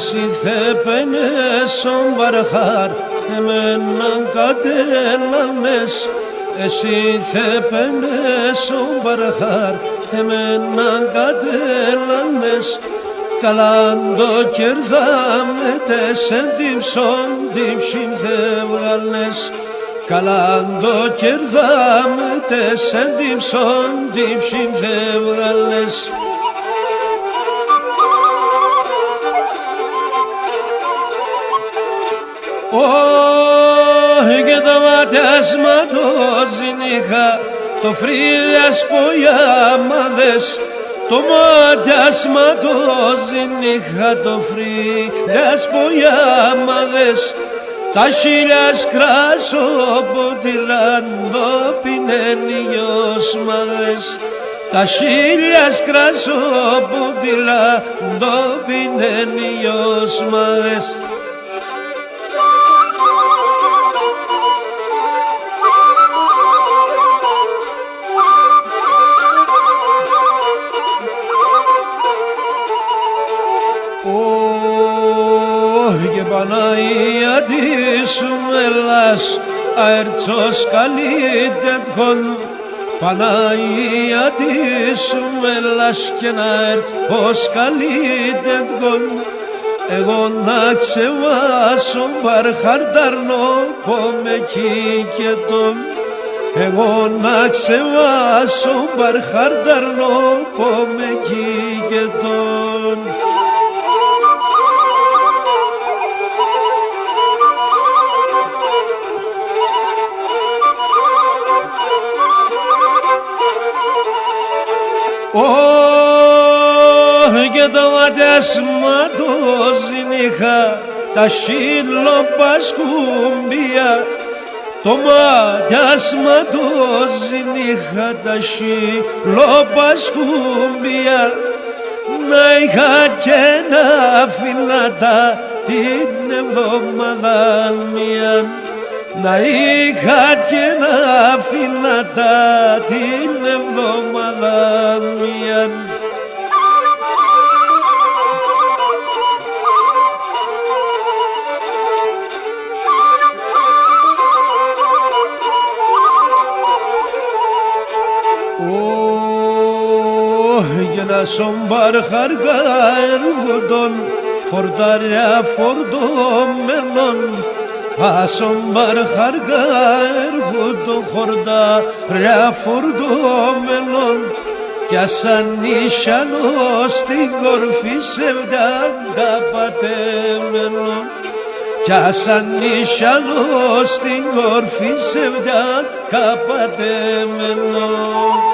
εσύ θέπαινες ο μπαρχάρ, εμέναν κατέλανες. Εσύ θέπαινες ο μπαρχάρ, εμέναν κατέλανες. Καλάν το κερδάμε τεσεν τύψον τύψιν δε βγάλνες. Καλάν το κερδάμε τεσεν τύψον τύψιν δε βγάλνες. Και το βατιάσμα το ζηνίχα, το φρύλιας πογιάμαδες. Το μάτιασμα το ζηνίχα, το φρύλιας πογιάμαδες. Τα χίλιας κράσο ποτηράν το πινένιος μαδες. Τα χίλιας κράσο ποτηράν το πινένιος μαδες. Και Παναγία της Μελάς αέρτσος καλύτερον. Παναγία της Μελάς και να έρθος καλύτερον. Εγώ να ξεβάσω μπαρχαρταρνό πόμε και τον. Εγώ να ξεβάσω μπαρχαρταρνό πόμε και τον. Και το ματιάσμα το ζηνίχα, τα χειλοπασκούμπια. Το ματιάσμα το ζηνίχα, τα χειλοπασκούμπια. Να είχα και να φυλάτα την εβδομάδα μία. Να είχα και να φυλάτα την εβδομάδα μία. Για να σομπαρχαργά εργοντών, χορτάρια φορτωμένων. Ασομπαρχαργά εργοντών, χορτάρια φορτωμένων. Κι ασαν ίσιανο στην κορφή σεβδάν καπατεμένων. Κι ασαν ίσιανο στην κορφή σεβδάν καπατεμένων.